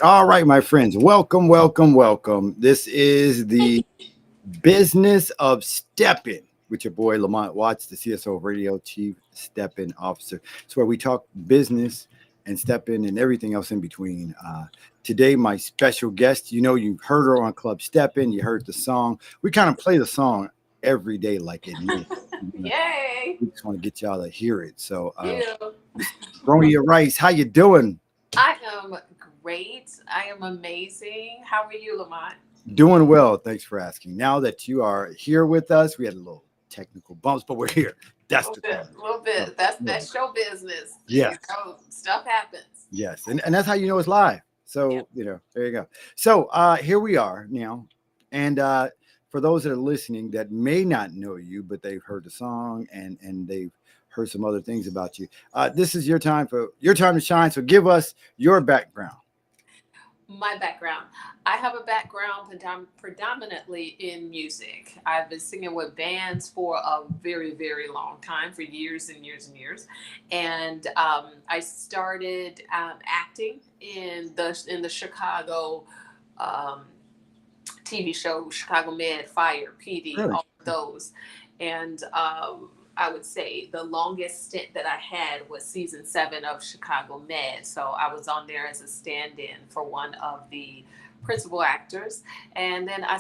All right, my friends, welcome, welcome, welcome. This is the business of stepping with your boy Lamont Watts, the CSO Radio Chief Stepping Officer. It's where we talk business and stepping and everything else in between. Today, my special guest, you've heard her on Club Stepping, you heard the song. We kind of play the song every day like it new. Yay! We just want to get y'all to hear it. So, You. Bronya Rice, how you doing? I am great. I am amazing. How are you, Lamont? Doing well. Thanks for asking. Now that you are here with us, we had a little technical bumps, but we're here. A That's little the bit, thing. a little So, bit. That's yeah. show business. Yes. Stuff happens. Yes. And that's how you know it's live. Yeah. So, there you go. So here we are now. And for those that are listening that may not know you, but they've heard the song and they've heard some other things about you. This is your time to shine. So give us your background. My background. I have a background predominantly in music. I've been singing with bands for a very, very long time, for years and years and years. And I started acting in the Chicago um, TV show, Chicago Med, Fire, PD, Really? all of those. And I would say the longest stint that I had was season 7 of Chicago Med. So I was on there as a stand in for one of the principal actors. And then I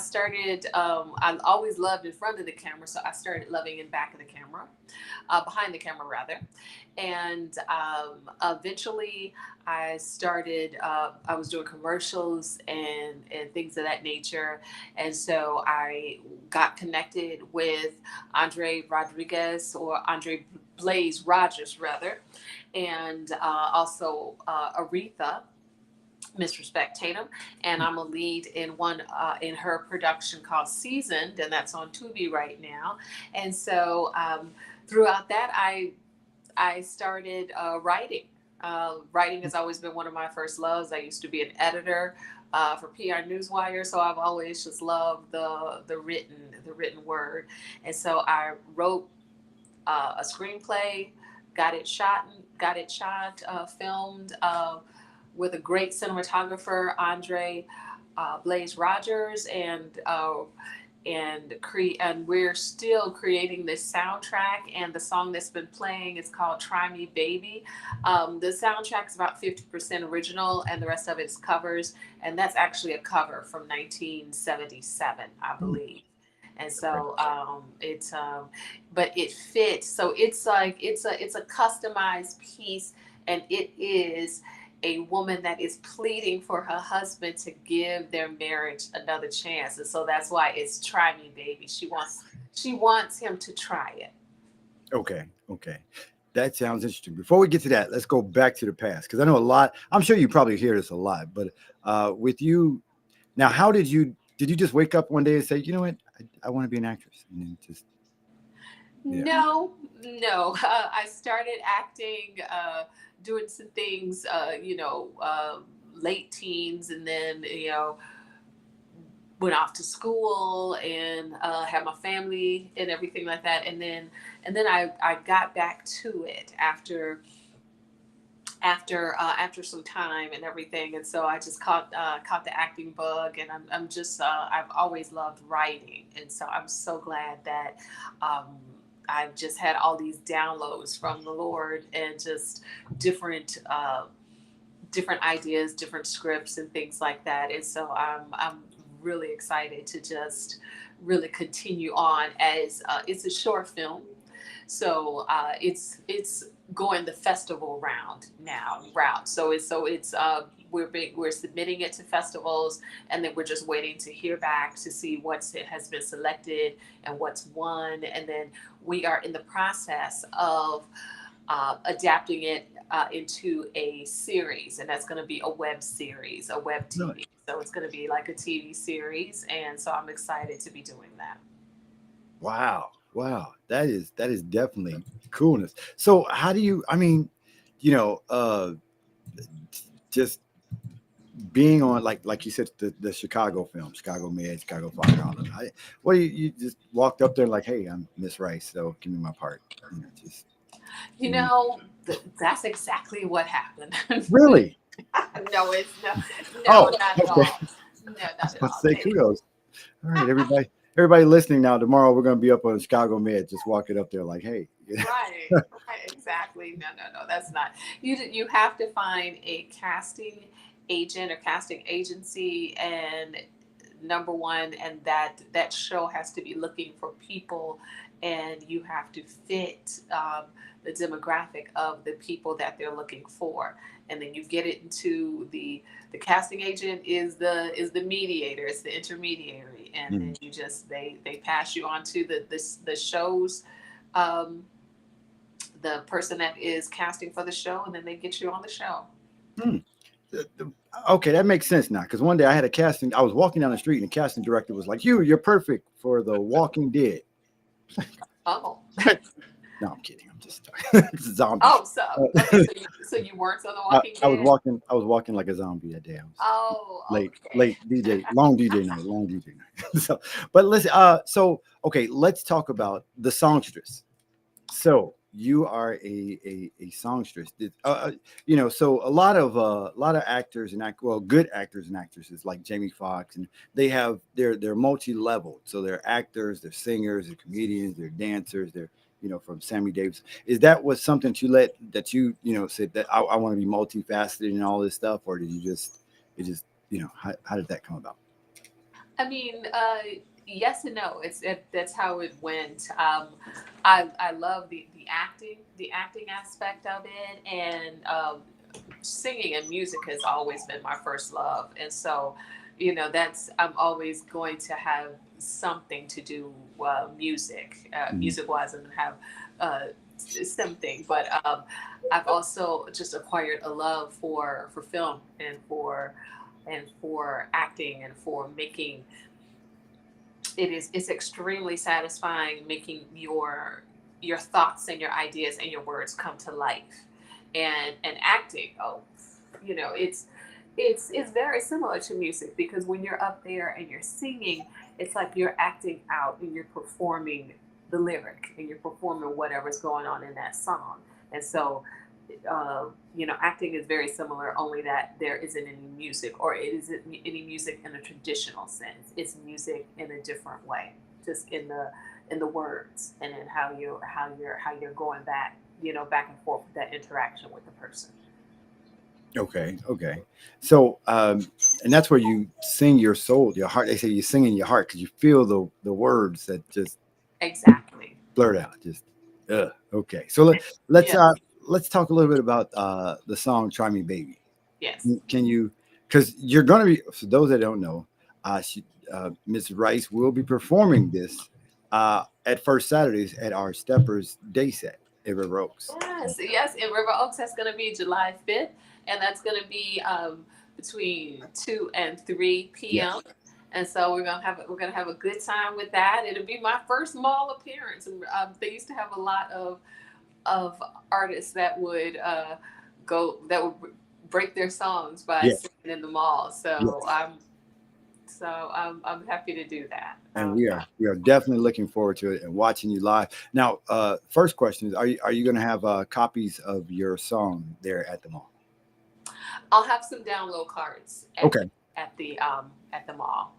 always loved in front of the camera. So I started loving in back of the camera, behind the camera rather. And eventually I was doing commercials and things of that nature. And so I got connected with Andre Rodriguez, or Andre Blaze Rogers rather, and also Aretha, Miss Respect Tatum, and I'm a lead in her production called Seasoned, and that's on Tubi right now. And so throughout that, I started writing. Writing has always been one of my first loves. I used to be an editor for PR Newswire, so I've always just loved the written word. And so I wrote a screenplay, got it shot, filmed with a great cinematographer, Andre Blaze Rogers, and we're still creating this soundtrack. And the song that's been playing is called "Try Me, Baby." The soundtrack is about 50% original, and the rest of it's covers. And that's actually a cover from 1977, I Hmm. believe. And so but it fits. So it's like it's a customized piece, and it is a woman that is pleading for her husband to give their marriage another chance. And so that's why it's "Try Me, Baby." She wants him to try it. Okay. Okay. That sounds interesting. Before we get to that, let's go back to the past because I know a lot. I'm sure you probably hear this a lot, but with you now, how did you just wake up one day and say, you know what, I want to be an actress, and then just yeah. No, no. I started acting, doing some things, late teens, and then went off to school and had my family and everything like that, and then I got back to it after some time and everything. And so I just caught the acting bug, and I'm just I've always loved writing, and so I'm so glad that um, I've just had all these downloads from the Lord, and just different different ideas, different scripts, and things like that. And so I'm really excited to just really continue on, as it's a short film, so it's going the festival route. So it's we're submitting it to festivals, and then we're just waiting to hear back to see has been selected and what's won, and then we are in the process of adapting it into a series, and that's going to be a web series, a web Really? TV. So it's going to be like a TV series, and so I'm excited to be doing that. Wow. Wow. That is definitely coolness. So how do you? I mean, you know, uh, just being on like you said the Chicago film, Chicago Med, Chicago Fire. All of them. What you just walked up there like, hey, I'm Miss Rice, so give me my part. Just You give me know, that's exactly what happened. really. No, it's no, no, Oh, not at okay. all. No, I was not at about to all. say kudos. All right, everybody. Everybody listening now. Tomorrow we're going to be up on Chicago Med. Just walk it up there like, hey. Right, right, exactly. No, no, no, that's not. You have to find a casting agent or casting agency, and number one, and that show has to be looking for people, and you have to fit the demographic of the people that they're looking for, and then you get it into the casting agent is the mediator, it's the intermediary, and then Mm. you just they pass you on to the shows. Um, the person that is casting for the show, and then they get you on the show. Mm. Okay, that makes sense now. Because one day I had a casting. I was walking down the street, and the casting director was like, You're perfect for The Walking Dead." Oh, No, I'm kidding. I'm just it's a zombie. oh, so okay, so you weren't on The I, Walking I was Dead. walking. I was walking like a zombie that day. I was Oh, late okay. DJ, long DJ night, long DJ night. So, but listen. So okay, let's talk about the songstress. So you are a songstress. So a lot of actors and good actors and actresses like Jamie Foxx, and they're multi-leveled. So they're actors, they're singers, they're comedians, they're dancers, they're from Sammy Davis. Is that was something that you said that I want to be multifaceted and all this stuff, or did you just it just how did that come about? I mean, yes and no. That's how it went. I love the acting aspect of it, and singing and music has always been my first love, and so that's I'm always going to have something to do music Mhm. music wise, and have something, but I've also just acquired a love for film and for acting and for making it's extremely satisfying making your thoughts and your ideas and your words come to life, and acting, oh, it's very similar to music, because when you're up there and you're singing, it's like you're acting out and you're performing the lyric and you're performing whatever's going on in that song. And so acting is very similar, only that there isn't any music, or it isn't any music in a traditional sense. It's music in a different way, just in the words, and in how you're going back, back and forth with that interaction with the person. Okay, okay. So, and that's where you sing your soul, your heart. They say you sing in your heart because you feel the words that just Exactly. blurt out. Just, okay. So let's Yeah. uh let's talk a little bit about the song "Try Me, Baby." Yes. Can you? Because you're gonna be. For those that don't know, Miss Rice will be performing this at First Saturdays at our Steppers Day Set at River Oaks. Yes, yes. In River Oaks, that's going to be July 5th, and that's going to be between 2 and 3 Yeah. p.m. And so we're gonna have a good time with that. It'll be my first mall appearance. And they used to have a lot of artists that would break their songs by Yeah. singing in the mall. So Yes. I'm happy to do that. And we are definitely looking forward to it and watching you live. Now, first question is: are you going to have copies of your song there at the mall? I'll have some download cards Okay, at the mall.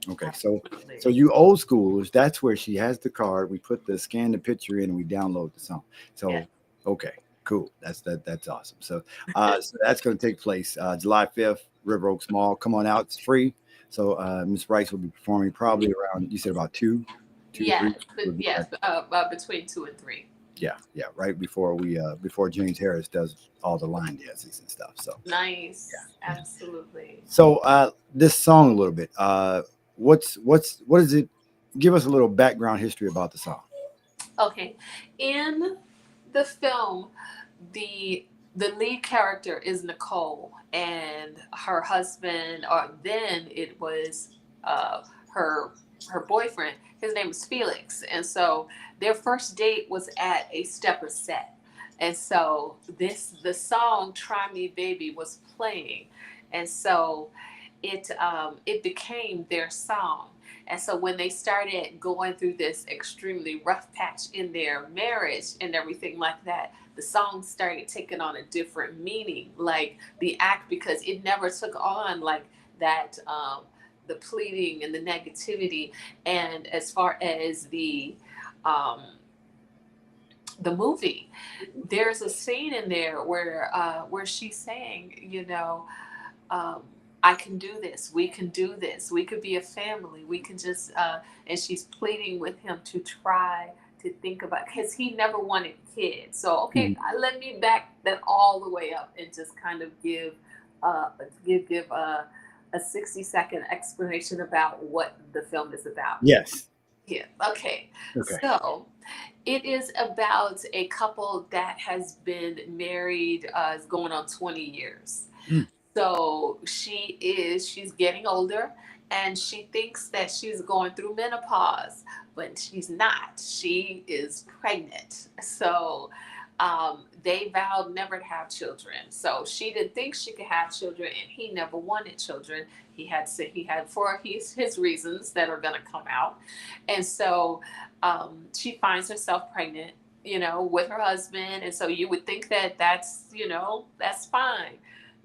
okay. So Absolutely. you old schoolers, that's where she has the card. We put the scan the picture in, and we download the song. Yeah. So okay, cool. That's awesome. So that's going to take place July 5th, River Oaks Mall. Come on out; it's free. So Miss Rice will be performing probably around. You said about two, Yeah, three. but yes, between 2 and 3. Yeah, right before we before James Harris does all the line dances and stuff. So Nice, yeah. absolutely. So this song a little bit. What is it? Give us a little background history about the song. Okay, in the film, the the lead character is Nicole, and her husband, or then it was her her boyfriend. His name is Felix, and so their first date was at a stepper set, and so the song "Try Me, Baby" was playing, and so it became their song. And so when they started going through this extremely rough patch in their marriage and everything like that, the song started taking on a different meaning, like the act, because it never took on like that, the pleading and the negativity. And as far as um, the movie, there's a scene in there where she's saying, um, I can do this. We can do this. We could be a family. We can just, and she's pleading with him to try to think about, because he never wanted kids. So, okay, let me back that all the way up and just kind of uh, give a 60-second explanation about what the film is about. Yes. Yeah. Okay. Okay. So it is about a couple that has been married, is going on 20 years. Mm. So she's getting older and she thinks that she's going through menopause, but she's not. She is pregnant. So they vowed never to have children. So she didn't think she could have children, and he never wanted children. He had for his reasons that are going to come out, and so she finds herself pregnant, with her husband, and so you would think that that's fine.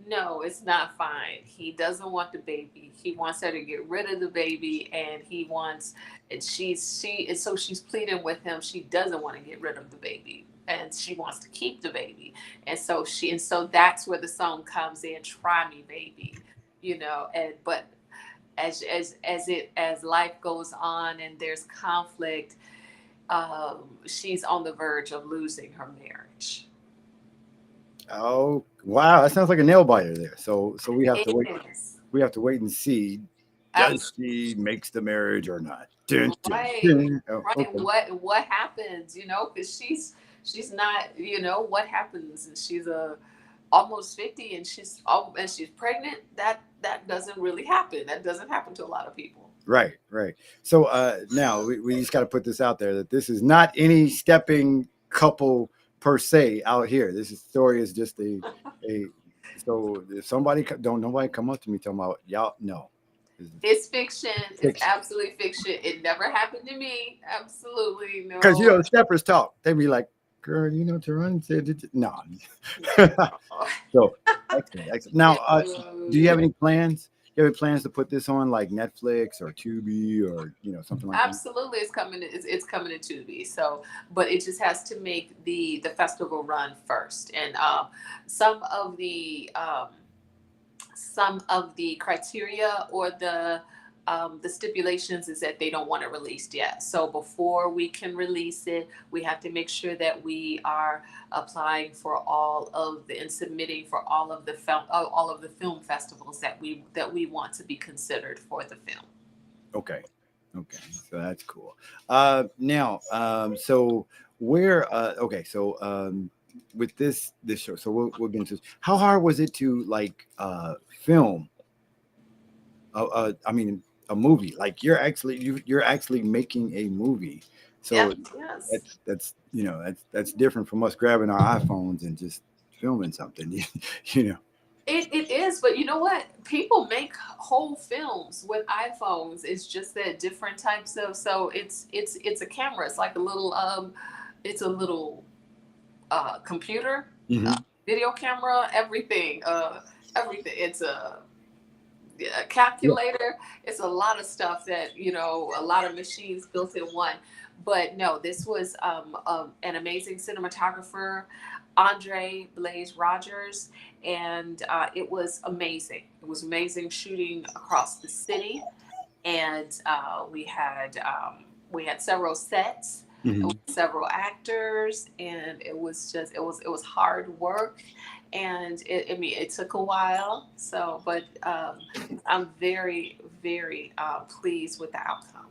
No, it's not fine. He doesn't want the baby. He wants her to get rid of the baby, and and so she's pleading with him. She doesn't want to get rid of the baby, and she wants to keep the baby. And so that's where the song comes in, "Try Me, Baby," And but as life goes on and there's conflict, she's on the verge of losing her marriage. Oh wow, that sounds like a nail biter there. So we have to It wait. is. We have to wait and see. Does she makes the marriage or not? Dun, dun, Right, dun. Oh, right. okay. What happens? Because she's not. What happens? And she's almost 50, and she's pregnant. That doesn't really happen. That doesn't happen to a lot of people. Right, right. So now we just got to put this out there that this is not any stepping couple per se out here. Story is just a. So if don't nobody come up to me talking about y'all no. It's fiction. It's Fiction. absolutely fiction. It never happened to me. Absolutely Because no. steppers talk. They be like, "Girl, to run." No. No. So excellent, excellent. Now, do you No. have any plans? Do you have any plans to put this on like Netflix or Tubi or something like that? Absolutely, it's coming to Tubi. So, but it just has to make the festival run first, and some of the um, some of the criteria or the stipulations is that they don't want it released yet. So before we can release it, we have to make sure that we are applying for and submitting for all of the film festivals that we want to be considered for the film. Okay, okay, so that's cool. Now, so where? Okay, so with this show, so we'll get into this. How hard was it to like film? I mean, a movie. Like you're actually making a movie. Yeah. So Yes. that's different from us grabbing our iPhones and just filming something. you know. It is, but you know what? People make whole films with iPhones. It's just that different types of. So it's a camera. It's like a little computer, Hmm. video camera, everything. It's a Yeah. calculator. It's a lot of stuff that a lot of machines built in one. But no, this was an amazing cinematographer, Andre Blaze Rogers, and it was amazing. It was amazing shooting across the city, and we had several sets, Hmm. several actors, and it was hard work, and I mean it took a while. So, but I'm very very pleased with the outcome.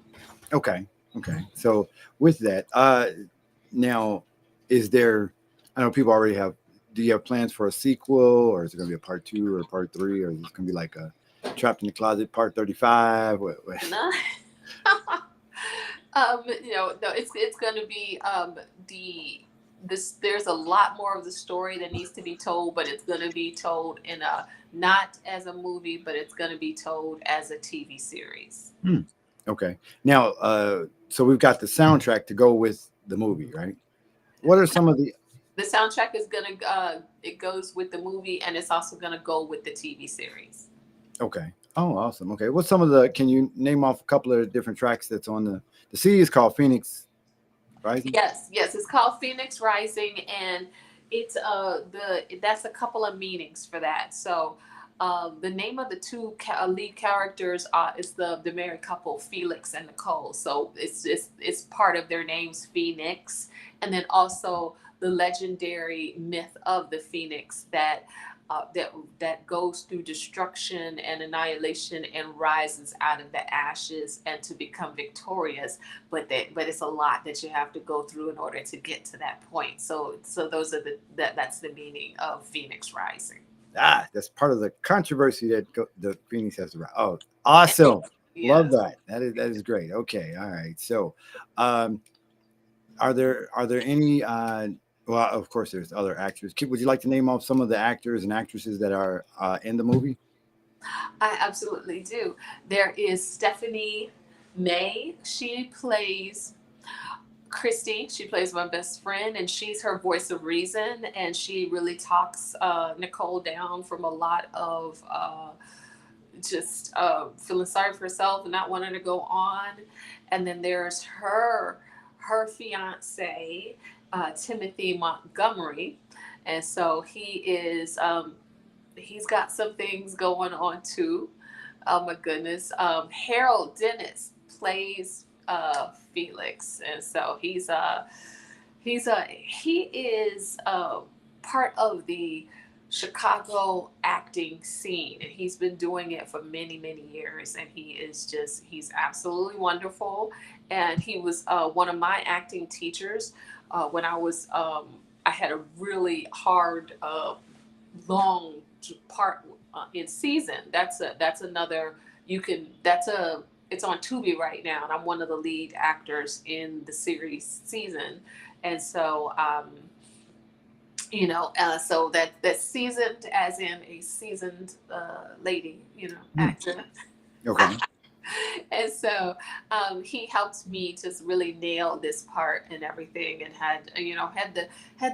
Okay. Okay. So with that, now is there? I know people already have. Do you have plans for a sequel, or is it going to be a part two or part three, or is it going to be like a Trapped in the Closet part 35? No. No, it's going to be there's a lot more of the story that needs to be told, but it's going to be told in a not as a movie, but it's going to be told as a TV series. Hmm. Okay. Now, so we've got the soundtrack to go with the movie, right? What are some of the The soundtrack is gonna it goes with the movie, and it's also gonna go with the TV series. Okay. Oh, awesome. Okay. What's some of the? Can you name off a couple of different tracks that's on the CD is called Phoenix Rising? Yes, yes, it's called Phoenix Rising, and it's the that's a couple of meanings for that. So, the name of the two lead characters is the married couple Felix and Nicole. So it's part of their names, Phoenix, and then also the legendary myth of the Phoenix that goes through destruction and annihilation and rises out of the ashes and to become victorious, but it's a lot that you have to go through in order to get to that point. So those are that's the meaning of Phoenix Rising. Ah, that's part of the controversy that the Phoenix has around. Oh, awesome. Love Yes. that. That is great. Okay. All right. So, um, are there any? Well, of course, there's other actors. Would you like to name off some of the actors and actresses that are in the movie? I absolutely do. There is Stephanie May. She plays Christy. She plays my best friend, and she's her voice of reason. And she really talks Nicole down from a lot of just feeling sorry for herself and not wanting to go on. And then there's her fiance, Timothy Montgomery, and so he's got some things going on too. Oh my goodness. Harold Dennis plays Felix, and so he is part of the Chicago acting scene, and he's been doing it for many, many years. And he's absolutely wonderful. And he was one of my acting teachers when I had a really hard, long part in season. That's another you can that's a it's on Tubi right now, and I'm one of the lead actors in the series season. And so so that seasoned, as in a seasoned lady, Hmm. actor. Okay. And so he helped me just really nail this part and everything, and had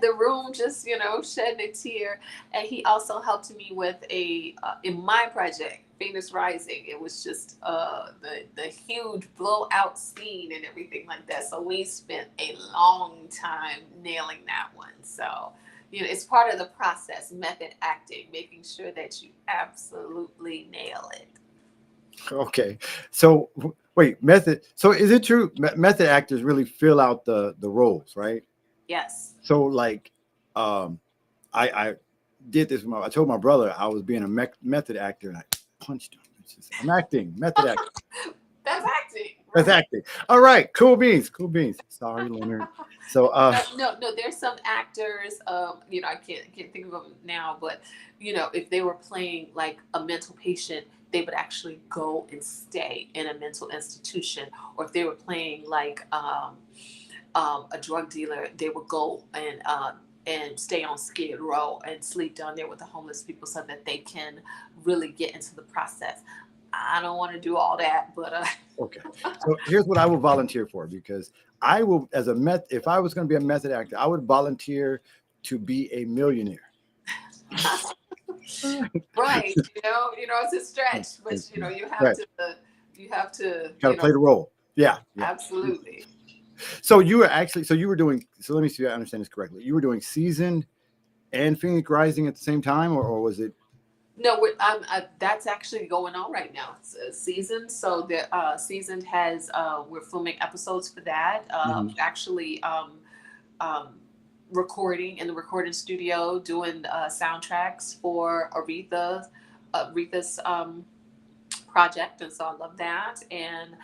the room just shedding a tear. And he also helped me with a in my project Phoenix Rising. It was just the huge blowout scene and everything like that, so we spent a long time nailing that one. So it's part of the process, method acting, making sure that you absolutely nail it. Okay. So wait, method. So is it true method actors really fill out the roles, right? Yes. So like, um, I did this. I told my brother I was being a method actor, and I punched him. I'm acting, method acting. That's acting, That's right? acting. All right, cool beans, cool beans. Sorry, Leonard. So, No. There's some actors. I can't think of them now, but if they were playing like a mental patient, they would actually go and stay in a mental institution. Or if they were playing like a drug dealer, they would go and stay on Skid Row and sleep down there with the homeless people so that they can really get into the process. I don't want to do all that, but okay. So here's what I will volunteer for, because I will, as a if I was going to be a method actor, I would volunteer to be a millionaire. right, it's a stretch, but you have Right. to you have to Got to play the role. Yeah. Yeah. absolutely. So you were actually, so you were doing, so let me see if I understand this correctly. You were doing Seasoned and Phoenix Rising at the same time, or was it? No, that's actually going on right now. It's a season, so the seasoned has we're filming episodes for that. Mhm. Actually, um, recording in the recording studio, doing soundtracks for Aretha's project, and so I love that. And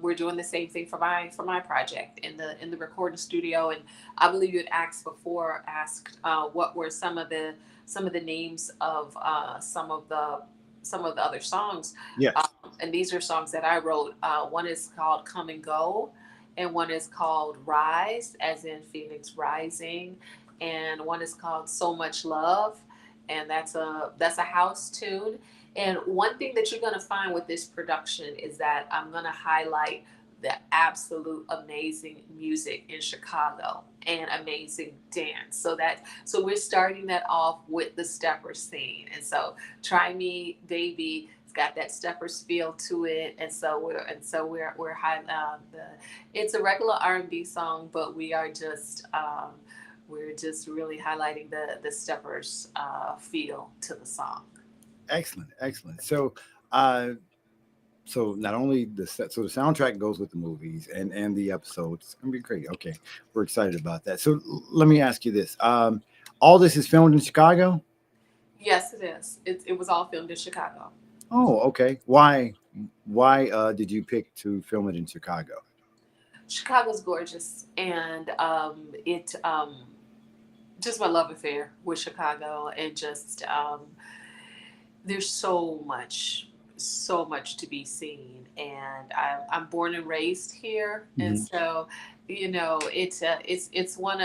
we're doing the same thing for my project in the recording studio. And I believe you had asked what were some of the names of some of the other songs. Yes. And these are songs that I wrote. One is called Come and Go, and one is called Rise, as in Phoenix Rising, and one is called So Much Love, and that's a house tune. And one thing that you're going to find with this production is that I'm going to highlight the absolute amazing music in Chicago and amazing dance. So we're starting that off with the stepper scene. And so Try Me Baby, it's got that steppers feel to it. And so we're high the it's a regular R&B song, but we're just really highlighting the steppers feel to the song. Excellent, excellent. Uh, so not only so the soundtrack goes with the movies and the episodes. It's gonna be great. Okay, we're excited about that. So let me ask you this: all this is filmed in Chicago. Yes, it is. It was all filmed in Chicago. Oh, okay. Why did you pick to film it in Chicago? Chicago's gorgeous, and it just my love affair with Chicago, and just there's so much to be seen, and I'm born and raised here, and Mhm. so it's one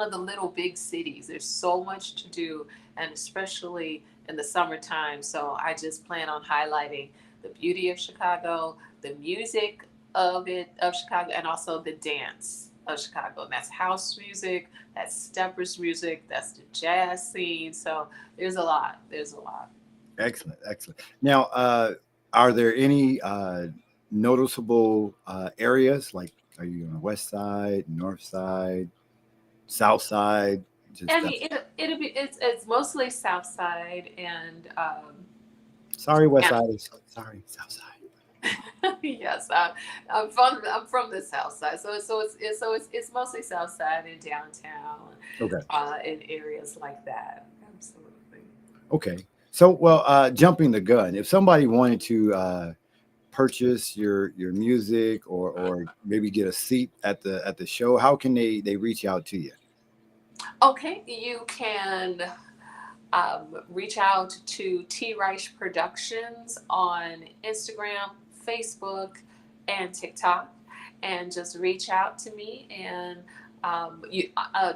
of the little big cities. There's so much to do, and especially in the summertime. So I just plan on highlighting the beauty of Chicago, the music of Chicago, and also the dance of Chicago. And that's house music, that's steppers music, that's the jazz scene. So there's a lot. There's a lot. Excellent, excellent. Now, are there any noticeable areas? Like, are you on the west side, north side, south side? I Just mean, it'll be it's mostly South Side and sorry, west yeah. side. Sorry, south side. Yes, I'm from the South Side, so it's mostly South Side and downtown, Okay, in areas like that. Absolutely. okay. So, well, jumping the gun. If somebody wanted to purchase your music or maybe get a seat at the show, how can they reach out to you? Okay, you can reach out to T Reich Productions on Instagram, Facebook, and TikTok, and just reach out to me. And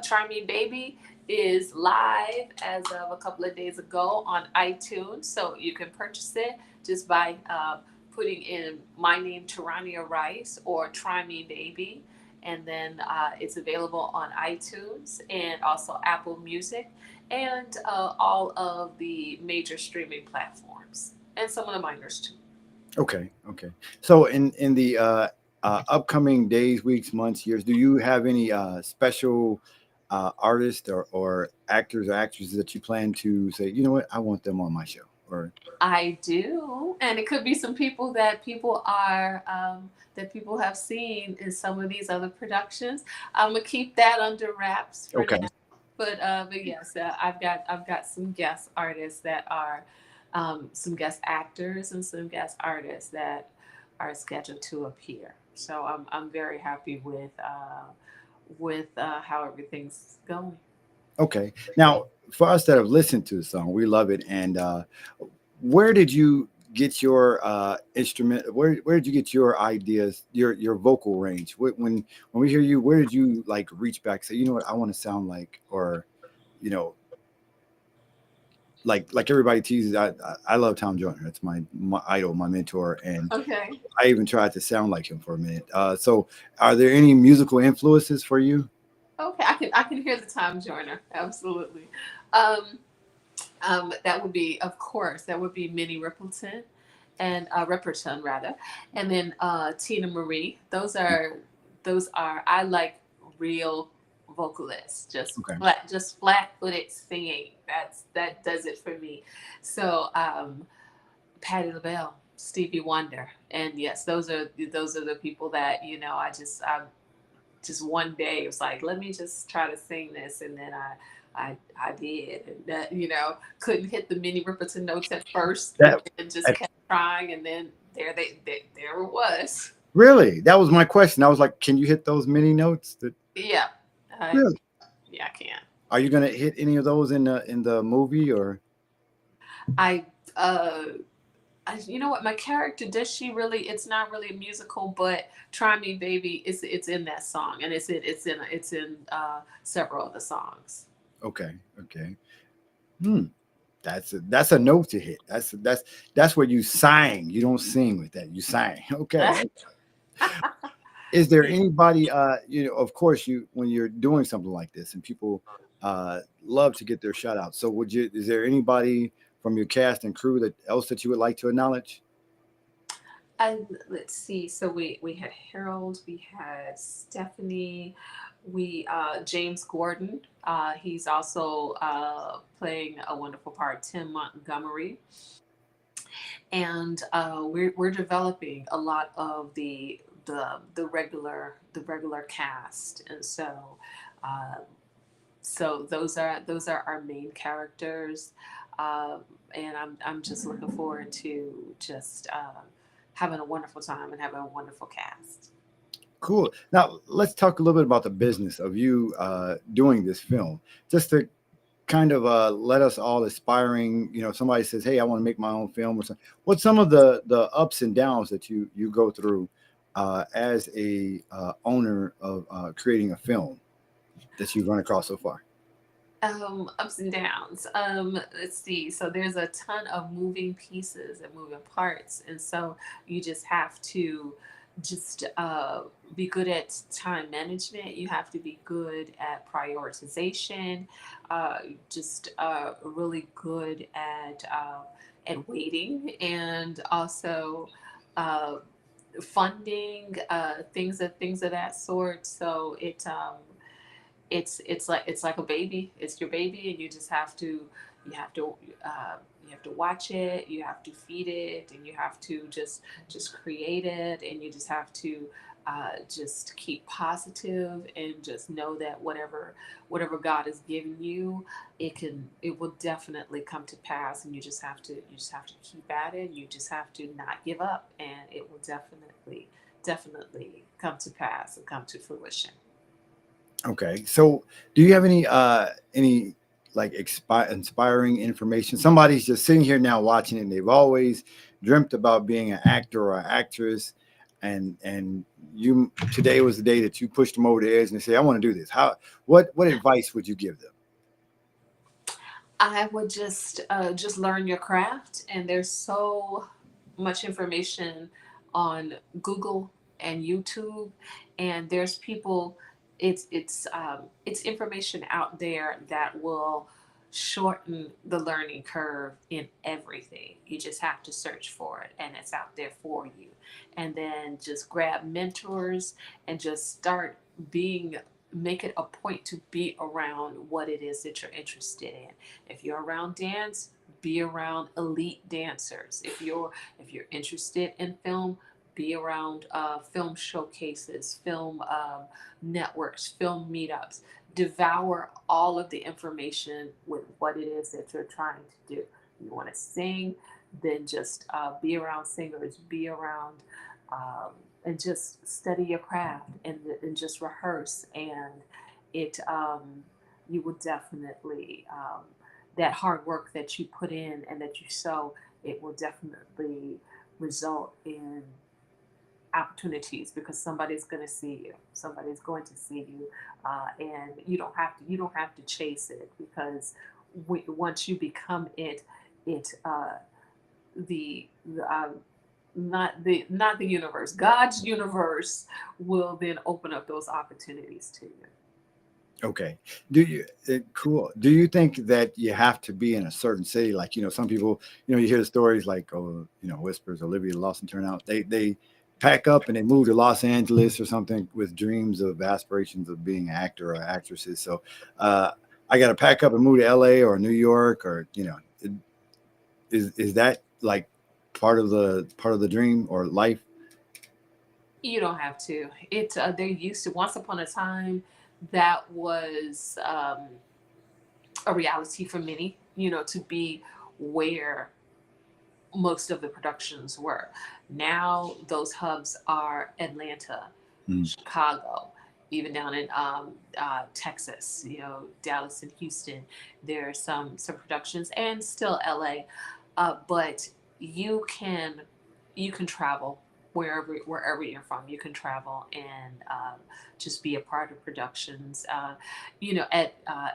Try Me Baby is live as of a couple of days ago on iTunes, so you can purchase it just by putting in my name, Tarania Rice, or Try Me Baby. And then it's available on iTunes and also Apple Music and all of the major streaming platforms and some of the minors too. Okay, okay. So in the upcoming days, weeks, months, years, do you have any special artists or actors or actresses that you plan to say, you know what, I want them on my show? Or I do, and it could be some people that people have seen in some of these other productions. I'm gonna keep that under wraps for okay, now, but yes, I've got some guest artists that are some guest actors and some guest artists that are scheduled to appear. So I'm very happy with how everything's going. okay. Now, for us that have listened to the song, we love it. And where did you get your instrument? Where did you get your ideas, your vocal range? When we hear you, where did you like reach back, say, you know what, I want to sound like, or you know, like everybody teases. I love Tom Joyner. That's my idol, my mentor, and Okay. I even tried to sound like him for a minute. So, are there any musical influences for you? Okay, I can hear the Tom Joyner. Absolutely. Um, that would be, of course, that would be Minnie Riperton and Riperton rather, and then Tina Marie. Those are I like real vocalists, Okay, just flat footed singing. That does it for me. So Patti LaBelle, Stevie Wonder, and yes, those are the people that I just one day it was like, let me just try to sing this, and then I did, and that couldn't hit the Minnie Riperton notes at first, but that then just kept trying, and then there it was. really, that was my question. I was like, can you hit those mini notes? That Yeah, I really? yeah I can. Are you gonna hit any of those in the movie or? I uh you know what, my character, does she really, it's not really a musical, but Try Me Baby, it's in that song, and it's in several of the songs. Okay, okay. Hmm. That's a note to hit. That's where you sang. You don't sing with that. You sang. Okay. Is there Yeah. anybody, of course, you when you're doing something like this and people love to get their shout out. So is there anybody from your cast and crew that you would like to acknowledge? And let's see. So we had Harold, we had Stephanie, we James Gordon. He's also playing a wonderful part. Tim Montgomery, and we're developing a lot of the regular cast, and so. Uh, so those are our main characters, um, and I'm just looking forward to just having a wonderful time and having a wonderful cast. Cool. Now let's talk a little bit about the business of you doing this film, just to kind of let us all aspiring. Somebody says, "Hey, I want to make my own film," or something. What's some of the ups and downs that you go through as a owner of creating a film that you've run across so far? Ups and downs. Let's see. So there's a ton of moving pieces and moving parts, and so you just have to just be good at time management. You have to be good at prioritization. Uh, just really good at waiting, and also uh, funding things of that sort. So it's like a baby. It's your baby, and you have to you have to watch it. You have to feed it, and you have to just create it, and you just have to just keep positive and just know that whatever God has given you, it will definitely come to pass, and you just have to keep at it. You just have to not give up, and it will definitely come to pass and come to fruition. Okay. So, do you have any like inspiring information? Somebody's just sitting here now watching it, and they've always dreamt about being an actor or an actress, and you today was the day that you pushed them over the edge and they say, "I want to do this." What advice would you give them? I would just learn your craft, and there's so much information on Google and YouTube, and there's people. It's information out there that will shorten the learning curve in everything. You just have to search for it, and it's out there for you. And then just grab mentors and just start being make it a point to be around what it is that you're interested in. If you're around dance, be around elite dancers. If you're interested in film, be around film showcases, film networks, film meetups. Devour all of the information with what it is that you're trying to do. You want to sing, then just be around singers, be around, um, and just study your craft and just rehearse. And it you will definitely that hard work that you put in and that you sow, it will definitely result in opportunities because somebody's going to see you. Somebody's going to see you, and you don't have to chase it because once you become it, it the not the universe, God's universe will then open up those opportunities to you. Okay. Cool. Do you think that you have to be in a certain city? Like, some people, you hear the stories like, oh, Whispers, Olivia Lawson turnout. They pack up and they move to Los Angeles or something with dreams of aspirations of being an actor or actresses. So I got to pack up and move to LA or New York or, is that like part of the dream or life? You don't have to. They used to once upon a time that was a reality for many. To be where most of the productions were. Now those hubs are Atlanta, Mm. Chicago, even down in Texas. Dallas and Houston. There are some productions, and still LA. But you can you can travel wherever you're from. You can travel and just be a part of productions. At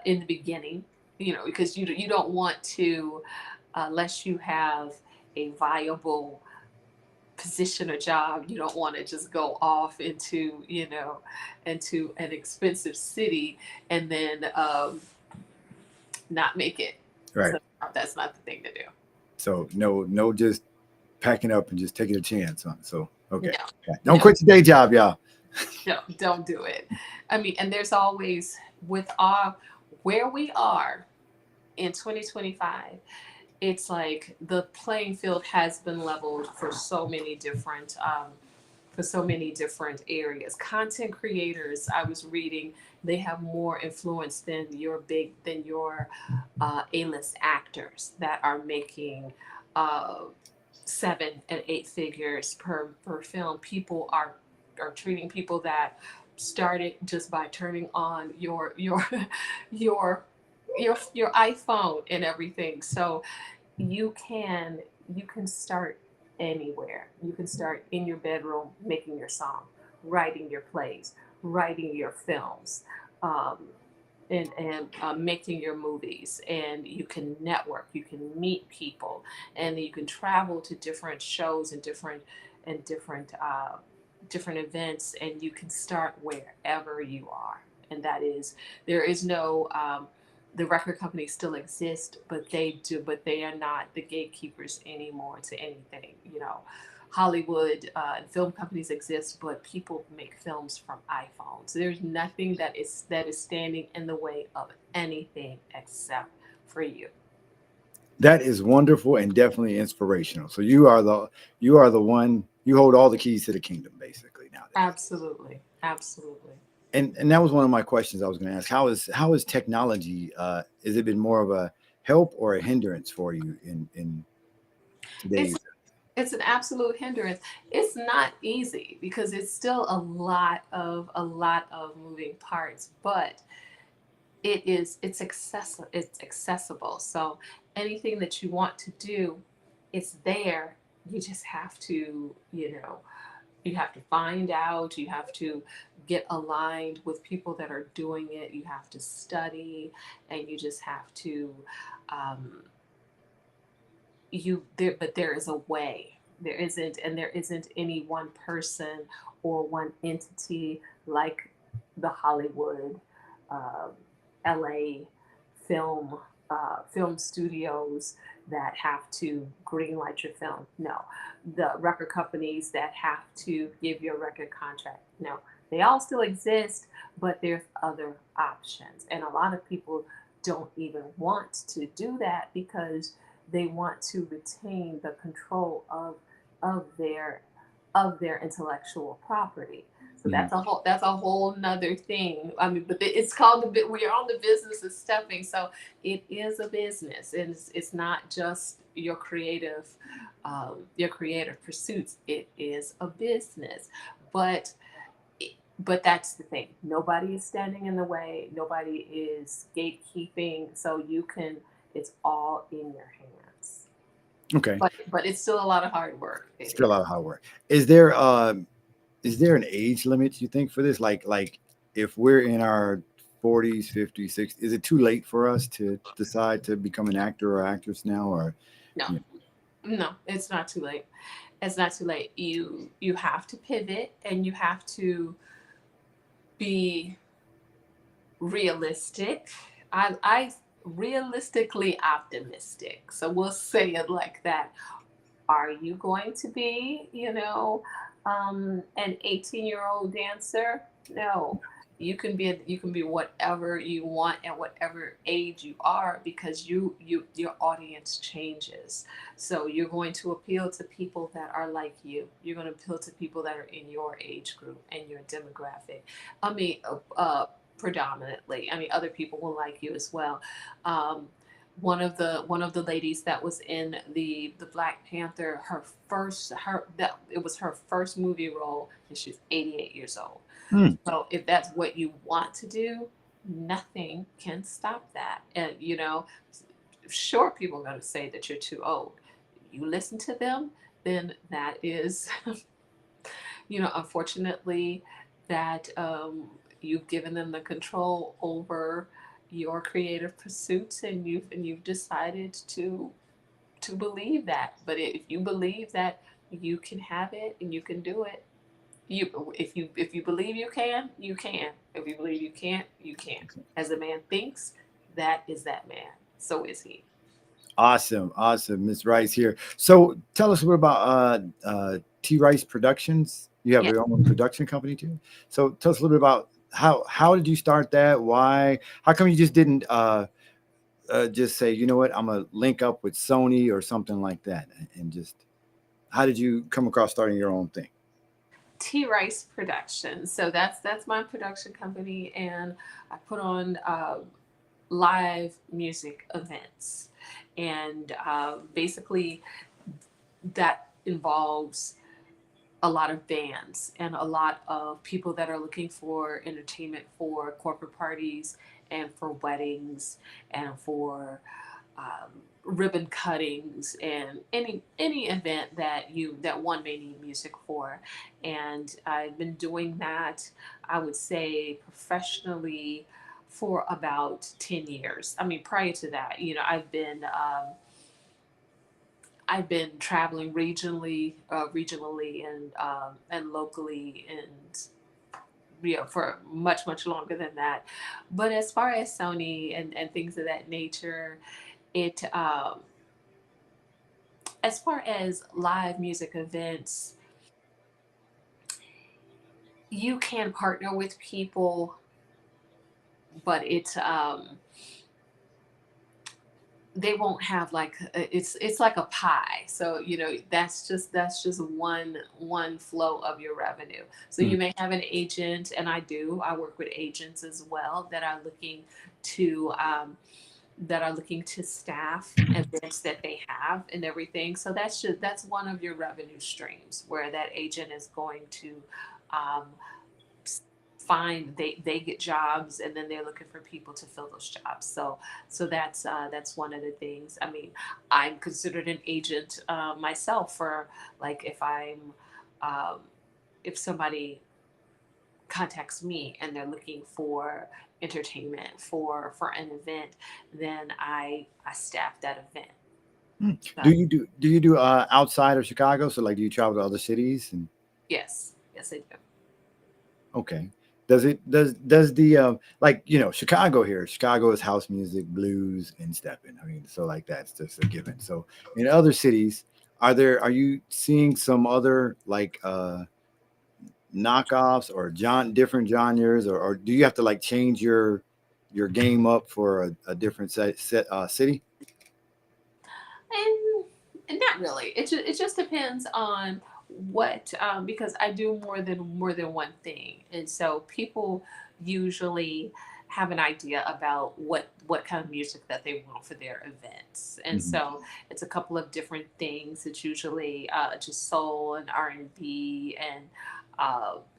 in the beginning. because you don't want to, unless you have a viable position or job, you don't want to just go off into, into an expensive city and then not make it. Right. So that's not the thing to do. So no, just packing up and just taking a chance on. So okay, No, don't no, quit your day job, y'all. no, don't do it. I mean, and there's always, with our where we are in 2025, it's like the playing field has been leveled for so many different areas. Content creators, I was reading, they have more influence than your A-list actors that are making uh, 7 and 8 figures per film. People are treating people that started just by turning on your your iPhone and everything. So you can you can start anywhere. You can start in your bedroom making your song, writing your plays, writing your films, um, and making your movies. And you can network, you can meet people, and you can travel to different shows and different events, and you can start wherever you are. And that is, there is no the record companies still exist, but they are not the gatekeepers anymore to anything. Hollywood and film companies exist, but people make films from iPhones. There's nothing that is standing in the way of anything except for you. That is wonderful and definitely inspirational. So you are the one, you hold all the keys to the kingdom basically nowadays. Absolutely, absolutely. And that was one of my questions I was going to ask. How is technology? Has it been more of a help or a hindrance for you in It's today's? it's an absolute hindrance. It's not easy because it's still a lot of moving parts, but it's accessible. So anything that you want to do, it's there. You just have to, you have to find out, you have to get aligned with people that are doing it, you have to study, and you just have to um, but there is a way. There isn't any one person or one entity like the Hollywood, um, LA film studios that have to greenlight your film. No, the record companies that have to give you a record contract. No, they all still exist, but there's other options, and a lot of people don't even want to do that because they want to retain the control of their of their intellectual property. So Mhm. that's a whole nother thing. I mean, but it's called we are on the business of stepping. So it is a business, and it's not just your creative pursuits. It is a business, but but that's the thing. Nobody is standing in the way. Nobody is gatekeeping. So you can. It's all in your hands. Okay, But it's still a lot of hard work. It still a is. lot of hard work. Is there an age limit you think for this? Like if we're in our 40s, 50s, 60s, is it too late for us to decide to become an actor or actress now? Or No, you no, it's not too late. It's not too late. You have to pivot, and you have to be realistic. I realistically optimistic. So we'll say it like that. Are you going to be, an 18-year-old dancer? No. You can be whatever you want at whatever age you are, because your audience changes. So you're going to appeal to people that are like you. You're going to appeal to people that are in your age group and your demographic. I mean, predominantly. I mean, other people will like you as well. Um, one of the ladies that was in the Black Panther, that it was her first movie role, and she's 88 years old. Hmm. So if that's what you want to do, nothing can stop that. And sure, people are going to say that you're too old. You listen to them, then that is, unfortunately, that you've given them the control over your creative pursuits, and you've decided to believe that. But if you believe that you can have it and you can do it, if you believe you can, you can. If you believe you can't, you can't. As a man thinks, that is that man. So is he. Awesome, awesome, Miss Rice here. So tell us a bit about T Rice Productions. You have Yes. your own production company too. So tell us a little bit about how did you start that? Why? How come you just didn't just say, you know what, I'm gonna link up with Sony or something like that, and just how did you come across starting your own thing? T Rice Productions. So that's my production company, and I put on live music events, and basically that involves a lot of bands and a lot of people that are looking for entertainment for corporate parties and for weddings and for ribbon cuttings and any event that one may need music for. And I've been doing that, I would say, professionally for about 10 years. I mean, prior to that, I've been traveling regionally and locally, and for much longer than that. But as far as Sony and things of that nature, it as far as live music events, you can partner with people, but they won't have like it's like a pie. So that's just one flow of your revenue. So Mm. you may have an agent, and I work with agents as well to that are looking to staff events that they have and everything. So that's one of your revenue streams, where that agent is going to um, find they get jobs, and then they're looking for people to fill those jobs. So that's one of the things. I mean, I'm considered an agent myself for, like, um, if somebody contacts me and they're looking for entertainment for an event, then I staff that event. Mm. So Do you do outside of Chicago? So like, do you travel to other cities? And yes, I do. okay, does the like, you know, Chicago here? Chicago is house music, blues, and stepping. I mean, so like that's just a given. So in other cities, are you seeing some other like knockoffs or different genres, or do you have to like change your game up for a different city? And not really. It just depends on what, because I do more than one thing, and so people usually have an idea about what kind of music that they want for their events, and Mhm. so it's a couple of different things. It's usually just soul and R&B and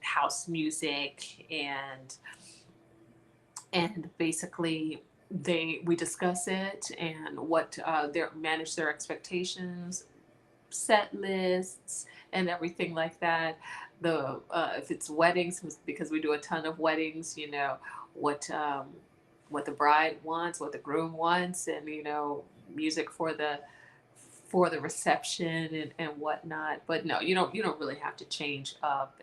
house music, and basically we discuss it and what their manage their expectations, set lists, and everything like that. The If it's weddings, because we do a ton of weddings, what what the bride wants, what the groom wants, and music for the reception and whatnot. But no, you don't really have to change up.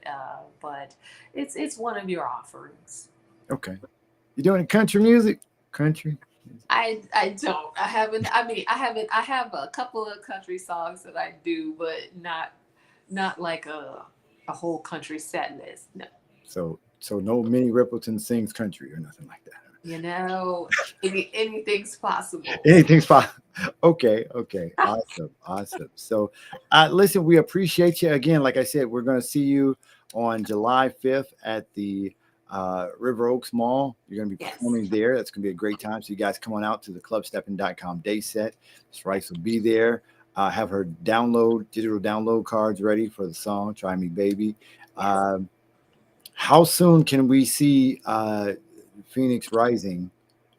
But it's one of your offerings. Okay, you doing country music? Country. I don't. I haven't. I mean, I haven't. I have a couple of country songs that I do, but not like a whole country set list. No. So no Minnie Riperton sings country or nothing like that. You know, anything's possible. Anything's fine. Okay, okay, awesome, awesome. So, listen, we appreciate you again. Like I said, we're going to see you on July 5th at the River Oaks Mall. You're going to be Yes. performing there. That's going to be a great time. So, you guys come on out to the clubstepping.com day set. Miss Rice will be there. Have her digital download cards ready for the song "Try Me, Baby." Yes. Um, how soon can we see Phoenix Rising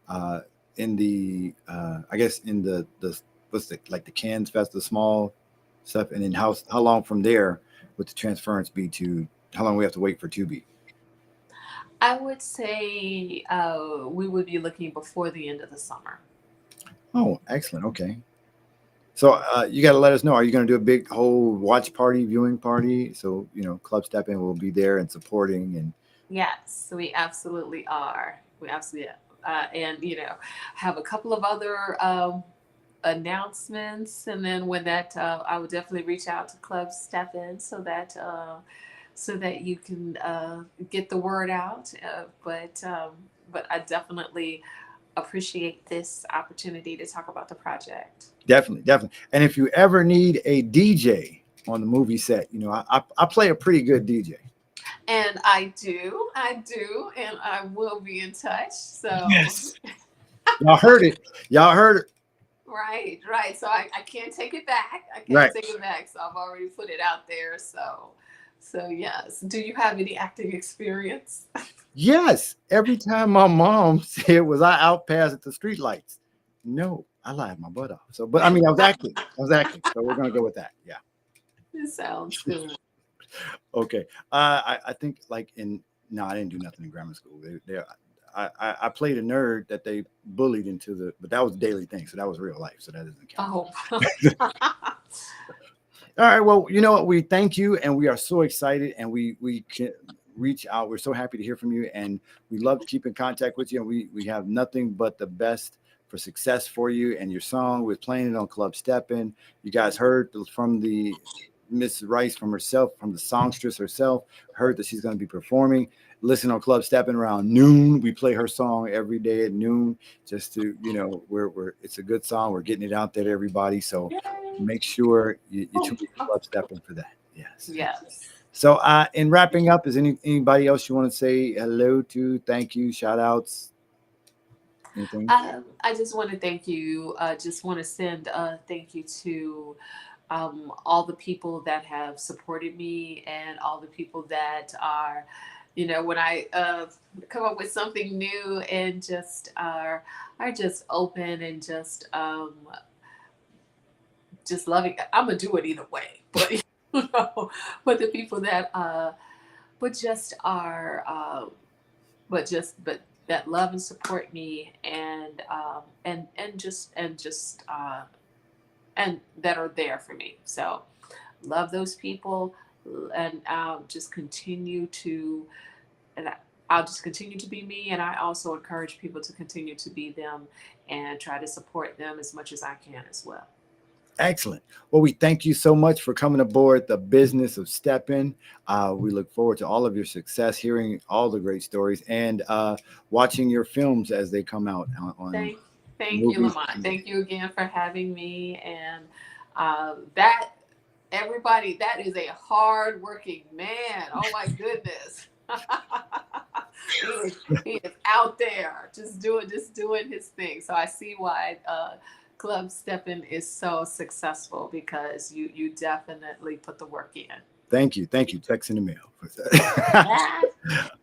uh, in the I guess in the what's the like the Cannes Fest, the small stuff, and then how long from there would the transference be to how long we have to wait for 2B? I would say we would be looking before the end of the summer. Oh, excellent. Okay. So you got to let us know. Are you going to do a big whole watch party, viewing party? So, Club Step In will be there and supporting. And Yes, we absolutely are. We absolutely and have a couple of other announcements, and then when that I would definitely reach out to Club Step In so that you can get the word out. But I definitely appreciate this opportunity to talk about the project. definitely, definitely. And if you ever need a DJ on the movie set, I play a pretty good DJ. And I do, and I will be in touch. So, Yes. Y'all heard it. Y'all heard it. right, right. So I can't take it back. I can't Right. take it back. So I've already put it out there. So yes. Do you have any acting experience? Yes. Every time my mom said, was I out past the street lights? No, I lied my butt off. So, but I mean, I was acting. I was acting. So we're going to go with that. Yeah. It sounds good. Okay. I think like no, I didn't do nothing in grammar school. I played a nerd that they bullied but that was a daily thing. So that was real life. So that doesn't count. Oh. All right. Well, you know what? We thank you, and we are so excited, and we can reach out. We're so happy to hear from you, and we love to keep in contact with you. And we have nothing but the best for success for you and your song. We're playing it on Club Steppin'. You guys heard from the Miss Rice from herself, from the songstress herself. Heard that she's going to be performing. Listen on Club Steppin' around noon. We play her song every day at noon, just to we're it's a good song. We're getting it out there to everybody. So Yay. make sure you tune in to Club Stepping for that. Yes. Yes. So in wrapping up, is anybody else you want to say hello to? Thank you, shout outs, anything? I just want to thank you. Just want to send a thank you to all the people that have supported me and all the people that are, when I come up with something new and just are just open and just loving. I'm gonna do it either way, but but the people that but just are but that love and support me and that are there for me. So love those people, and just continue to and I'll just continue to be me, and I also encourage people to continue to be them and try to support them as much as I can as well. Excellent. Well, we thank you so much for coming aboard the business of Steppin'. We look forward to all of your success, hearing all the great stories, and watching your films as they come out on Thank, thank you, movies. Lamont. Thank you again for having me. And that everybody, that is a hard working man. Oh my goodness. he is out there just doing his thing. So I see why Club Steppin' is so successful, because you definitely put the work in. Thank you. Thank you. Text in the mail.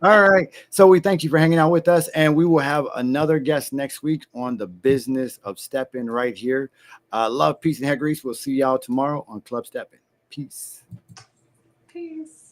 All right. So we thank you for hanging out with us, and we will have another guest next week on the business of Steppin' right here. Love, peace, and hair grease. We'll see y'all tomorrow on Club Steppin'. Peace. Peace.